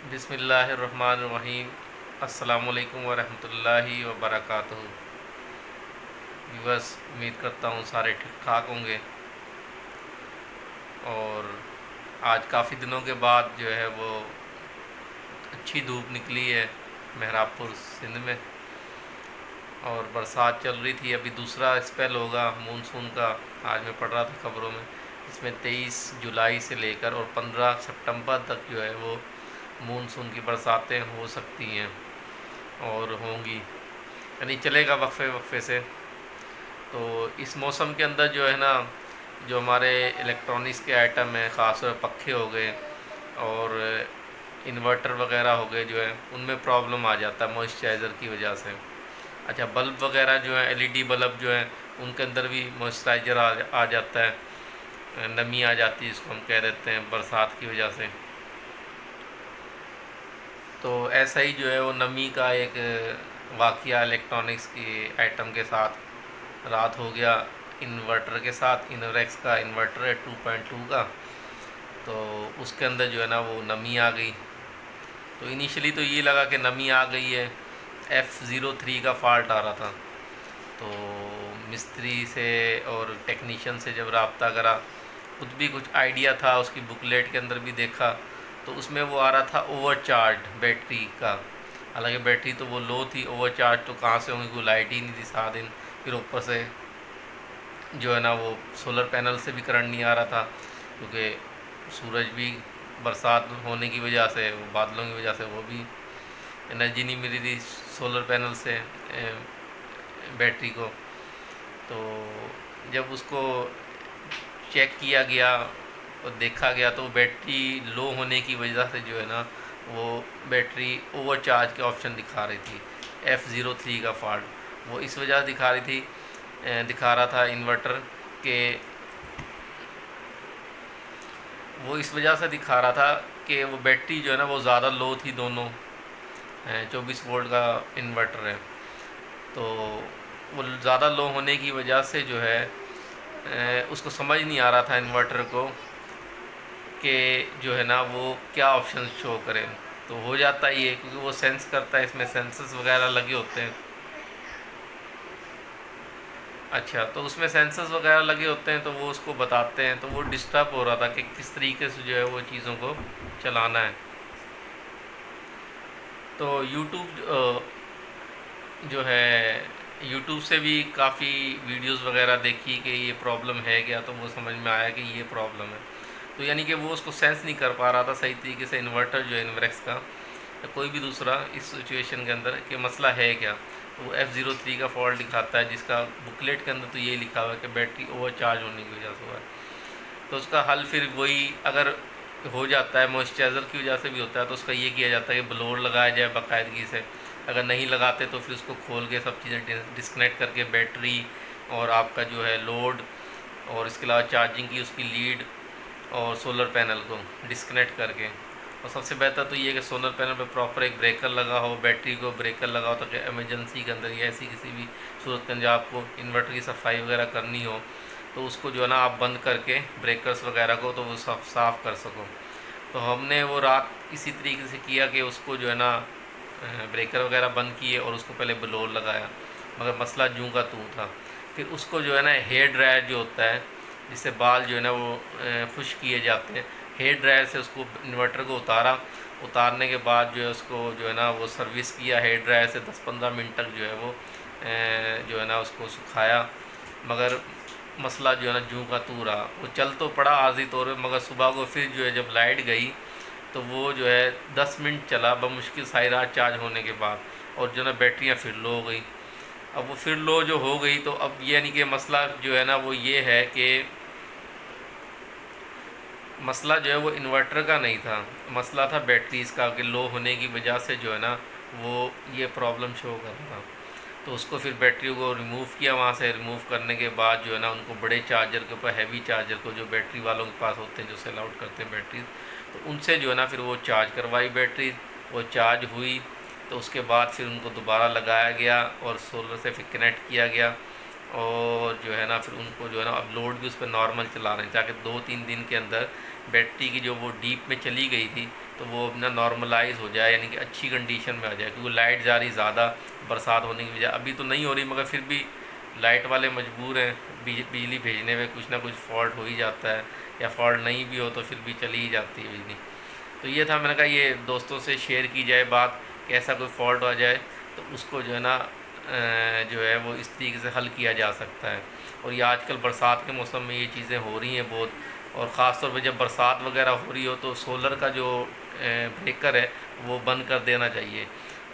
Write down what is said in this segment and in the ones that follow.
बिस्मिल्लाहिर्रहमानिर्रहीम। अस्सलामुअलैकुम वरहमतुल्लाहि वबरकातुहू। बस उम्मीद करता हूँ सारे ठीक ठाक होंगे। और आज काफ़ी दिनों के बाद जो है वो अच्छी धूप निकली है मेहराबपुर सिंध में, और बरसात चल रही थी। अभी दूसरा स्पेल होगा मानसून का। आज मैं पढ़ रहा था खबरों में, इसमें 23 जुलाई से लेकर और 15 सितंबर तक जो है वो मानसून की बरसातें हो सकती हैं और होंगी, यानी चलेगा वक्फे वक्फे से। तो इस मौसम के अंदर जो है ना, जो हमारे इलेक्ट्रॉनिक्स के आइटम हैं, ख़ासतौर पर पखे हो गए और इन्वर्टर वगैरह हो गए, जो है उनमें प्रॉब्लम आ जाता है मॉइस्चराइज़र की वजह से। अच्छा, बल्ब वगैरह जो है, एलईडी बल्ब जो है, उनके अंदर भी मॉइस्चराइज़र आ जाता है, नमी आ जाती है, इसको हम कह देते हैं बरसात की वजह से। तो ऐसा ही जो है वो नमी का एक वाक़या इलेक्ट्रॉनिक्स की आइटम के साथ रात हो गया। इन्वर्टर के साथ, इनोवेक्स का इन्वर्टर है 2.2 का, तो उसके अंदर जो है ना वो नमी आ गई। तो इनिशियली तो ये लगा कि नमी आ गई है, F03 का फ़ाल्ट आ रहा था। तो मिस्त्री से और टेक्नीशियन से जब रब्ता करा, खुद भी कुछ आइडिया था, उसकी बुकलेट के अंदर भी देखा, तो उसमें वो आ रहा था ओवरचार्ज बैटरी का। हालांकि बैटरी तो वो लो थी, ओवरचार्ज तो कहाँ से होंगी, कोई लाइट ही नहीं थी सारा दिन। फिर ऊपर से जो है ना वो सोलर पैनल से भी करंट नहीं आ रहा था, क्योंकि सूरज भी बरसात होने की वजह से, वो बादलों की वजह से वो भी एनर्जी नहीं मिली थी सोलर पैनल से बैटरी को। तो जब उसको चेक किया गया और देखा गया, तो बैटरी लो होने की वजह से जो है ना वो बैटरी ओवरचार्ज के ऑप्शन दिखा रही थी। F03 का फॉल्ट वो इस वजह से दिखा रहा था इन्वर्टर के, वो इस वजह से दिखा रहा था कि वो बैटरी जो है ना वो ज़्यादा लो थी दोनों। 24 वोल्ट का इन्वर्टर है, तो वो ज़्यादा लो होने की वजह से जो है उसको समझ नहीं आ रहा था इन्वर्टर को कि जो है ना वो क्या ऑप्शन शो करें। तो हो जाता ही है, क्योंकि वो सेंस करता है, इसमें सेंसर्स वगैरह लगे होते हैं। अच्छा, तो उसमें सेंसर्स वगैरह लगे होते हैं, तो वो उसको बताते हैं। तो वो डिस्टर्ब हो रहा था कि किस तरीके से जो है वो चीज़ों को चलाना है। तो यूट्यूब जो है, यूट्यूब से भी काफ़ी वीडियोस वगैरह देखी कि ये प्रॉब्लम है क्या, तो वो समझ में आया कि ये प्रॉब्लम है। तो यानी कि वो उसको सेंस नहीं कर पा रहा था सही तरीके से, इन्वर्टर जो है इन्वर्क्स का या कोई भी दूसरा इस सिचुएशन के अंदर, कि मसला है क्या। तो वो F03 का फॉल्ट दिखाता है, जिसका बुकलेट के अंदर तो ये लिखा हुआ है कि बैटरी ओवरचार्ज होने की वजह से हुआ है। तो उसका हल फिर वही, अगर हो जाता है मॉइस्चराइज़र की वजह से भी होता है, तो उसका ये किया जाता है कि ब्लोअर लगाया जाए बाकायदगी से। अगर नहीं लगाते तो फिर उसको खोल के सब चीज़ें डिस्कनेक्ट करके बैटरी और आपका जो है लोड, और इसके अलावा चार्जिंग की उसकी लीड और सोलर पैनल को डिस्कनेक्ट करके। और सबसे बेहतर तो ये है कि सोलर पैनल पे प्रॉपर एक ब्रेकर लगा हो, बैटरी को ब्रेकर लगा हो, ताकि इमरजेंसी के अंदर या ऐसी किसी भी सूरत के अंदर आपको इन्वर्टर की सफाई वगैरह करनी हो, तो उसको जो है ना आप बंद करके ब्रेकर्स वगैरह को तो वो साफ़ कर सको। तो हमने वो रात इसी तरीके से किया कि उसको जो है ना ब्रेकर वगैरह बंद किए और उसको पहले ब्लोअर लगाया, मगर मसला जूं का तू था। फिर उसको जो है ना हेयर ड्रायर जो होता है, जिससे बाल जो है ना वो खुश किए जाते हैं, हेयर ड्रायर से उसको इन्वर्टर को उतारने के बाद जो है उसको जो है ना वो सर्विस किया हेयर ड्रायर से 10-15 मिनट तक जो है वो जो है ना उसको सुखाया। मगर मसला जो है ना जूं का तू रहा। वो चल तो पड़ा आर्जी तौर पे, मगर सुबह को फिर जो है जब लाइट गई तो वो जो है 10 मिनट चला बमुश्किल सारी रात चार्ज होने के बाद, और जो है ना बैटरियाँ फिर लो हो गई। अब वो फिर लो जो हो गई, तो अब ये यानी कि मसला जो है ना वो ये है कि मसला जो है वो इन्वर्टर का नहीं था, मसला था बैटरीज़ का, कि लो होने की वजह से जो है ना वो ये प्रॉब्लम शो कर रहा था। तो उसको फिर बैटरी को रिमूव किया, वहाँ से रिमूव करने के बाद जो है ना उनको बड़े चार्जर के ऊपर, हैवी चार्जर को जो बैटरी वालों के पास होते हैं जो सेल आउट करते हैं बैटरी, तो उनसे जो है ना फिर वो चार्ज करवाई बैटरी। वो चार्ज हुई तो उसके बाद फिर उनको दोबारा लगाया गया और सोलर से फिर कनेक्ट किया गया। और जो है ना फिर उनको जो है ना अपलोड भी उस पर नॉर्मल चला रहे हैं, ताकि 2-3 दिन के अंदर बैटरी की जो वो डीप में चली गई थी तो वो अपना नॉर्मलाइज हो जाए, यानी कि अच्छी कंडीशन में आ जाए। क्योंकि लाइट जा रही ज़्यादा बरसात होने की वजह, अभी तो नहीं हो रही मगर फिर भी लाइट वाले मजबूर हैं, बिजली भेजने में कुछ ना कुछ फॉल्ट हो ही जाता है, या फॉल्ट नहीं भी हो तो फिर भी चली ही जाती है बिजली। तो ये था, मैंने कहा ये दोस्तों से शेयर की जाए बात कि ऐसा कोई फॉल्ट आ जाए तो उसको जो है ना जो है वो इस तरीके से हल किया जा सकता है। और ये आजकल बरसात के मौसम में ये चीज़ें हो रही हैं बहुत, और ख़ास तौर पे जब बरसात वगैरह हो रही हो तो सोलर का जो ब्रेकर है वो बंद कर देना चाहिए,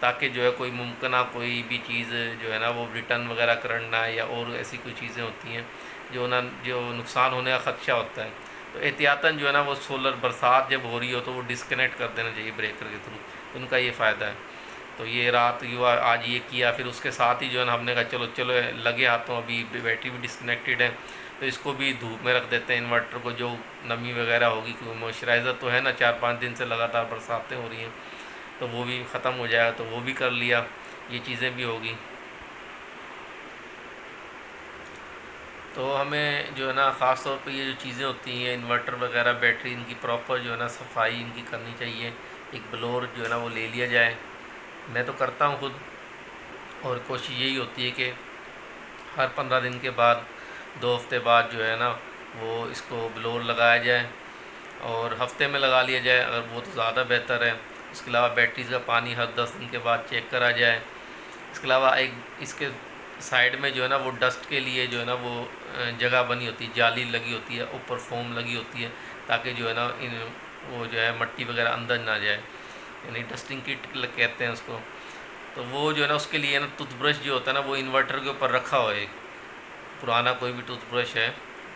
ताकि जो है कोई मुमकिन कोई भी चीज़ जो है ना वो रिटर्न वगैरह करना या और ऐसी कोई चीज़ें होती हैं जो नुकसान होने का ख़दशा होता है, तो एहतियातन जो है ना वो सोलर बरसात जब हो रही हो तो वो डिस्कनेक्ट कर देना चाहिए ब्रेकर के थ्रू। तो उनका ये फ़ायदा है। तो ये रात युवा आज ये किया, फिर उसके साथ ही जो है ना हमने कहा चलो चलो लगे हाथों, अभी बैटरी भी डिस्कनेक्टेड है तो इसको भी धूप में रख देते हैं इन्वर्टर को, जो नमी वगैरह होगी, क्योंकि मॉइस्चराइज़र तो है ना 4-5 दिन से लगातार बरसातें हो रही हैं, तो वो भी ख़त्म हो जाएगा, तो वो भी कर लिया, ये चीज़ें भी होगी। तो हमें जो है ना ख़ास तौर पे ये जो चीज़ें होती हैं इन्वर्टर वगैरह बैटरी, इनकी प्रॉपर जो है ना सफाई इनकी करनी चाहिए। एक ब्लोअर जो है ना वो ले लिया जाए, मैं तो करता हूँ खुद, और कोशिश यही होती है कि हर 15 दिन के बाद, 2 हफ्ते बाद जो है ना वो इसको ब्लोअर लगाया जाए, और हफ्ते में लगा लिया जाए अगर वो तो ज़्यादा बेहतर है। इसके अलावा बैटरीज का पानी हर 10 दिन के बाद चेक करा जाए। इसके अलावा एक इसके साइड में जो है ना वो डस्ट के लिए जो है ना वो जगह बनी होती है, जाली लगी होती है, ऊपर फोम लगी होती है, ताकि जो है ना इन वो जो है मट्टी वगैरह अंदर ना जाए, यानी डस्टिंग किट कहते हैं उसको। तो वो जो है ना उसके लिए ना टूथब्रश जो होता है ना वो इन्वर्टर के ऊपर रखा हो, एक पुराना कोई भी टूथब्रश है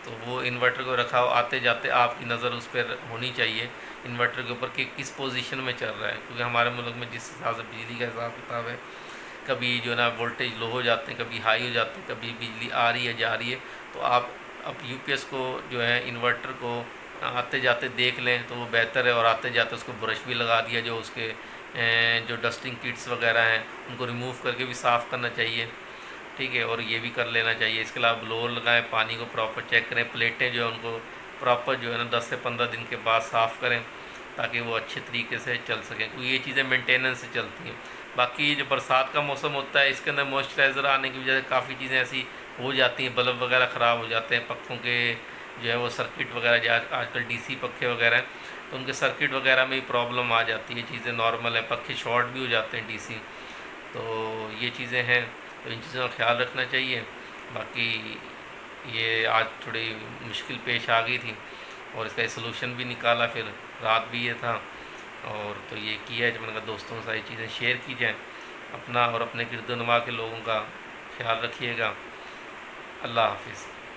तो वो इन्वर्टर को रखा हो, आते जाते आपकी नज़र उस पर होनी चाहिए इन्वर्टर के ऊपर कि किस पोजीशन में चल रहा है। क्योंकि हमारे मुल्क में जिस हिसाब से बिजली का हिसाब किताब है, कभी जो है ना वोल्टेज लो हो जाते हैं, कभी हाई हो जाते हैं, कभी बिजली आ रही है जा रही है, तो आप अब यूपीएस को जो है इन्वर्टर को आते जाते देख लें तो वो बेहतर है। और आते जाते उसको ब्रश भी लगा दिया, जो उसके जो डस्टिंग किट्स वगैरह हैं उनको रिमूव करके भी साफ़ करना चाहिए, ठीक है, और ये भी कर लेना चाहिए। इसके अलावा ब्लोअर लगाएं, पानी को प्रॉपर चेक करें, प्लेटें जो है उनको प्रॉपर जो है ना 10 से 15 दिन के बाद साफ़ करें, ताकि वो अच्छे तरीके से चल सकें, क्योंकि ये चीज़ें मेंटेनेंस से चलती हैं। बाकी जो बरसात का मौसम होता है इसके अंदर मॉइस्चराइज़र आने की वजह से काफ़ी चीज़ें ऐसी हो जाती हैं, बल्ब वगैरह ख़राब हो जाते हैं, पक्खों के जो है वो सर्किट वगैरह, जो आजकल डीसी पक्खे वगैरह हैं तो उनके सर्किट वगैरह में ही प्रॉब्लम आ जाती है, चीज़ें नॉर्मल है, पक्खे शॉर्ट भी हो जाते हैं डीसी। तो ये चीज़ें हैं, तो इन चीज़ों का ख्याल रखना चाहिए। बाकी ये आज थोड़ी मुश्किल पेश आ गई थी और इसका सलूशन भी निकाला, फिर रात भी ये था, और तो ये किया है, जब मैंने कहा दोस्तों के साथ ये चीज़ें शेयर की जाएँ। अपना और अपने गिरदोनवा के लोगों का ख्याल रखिएगा। अल्लाह हाफिज़।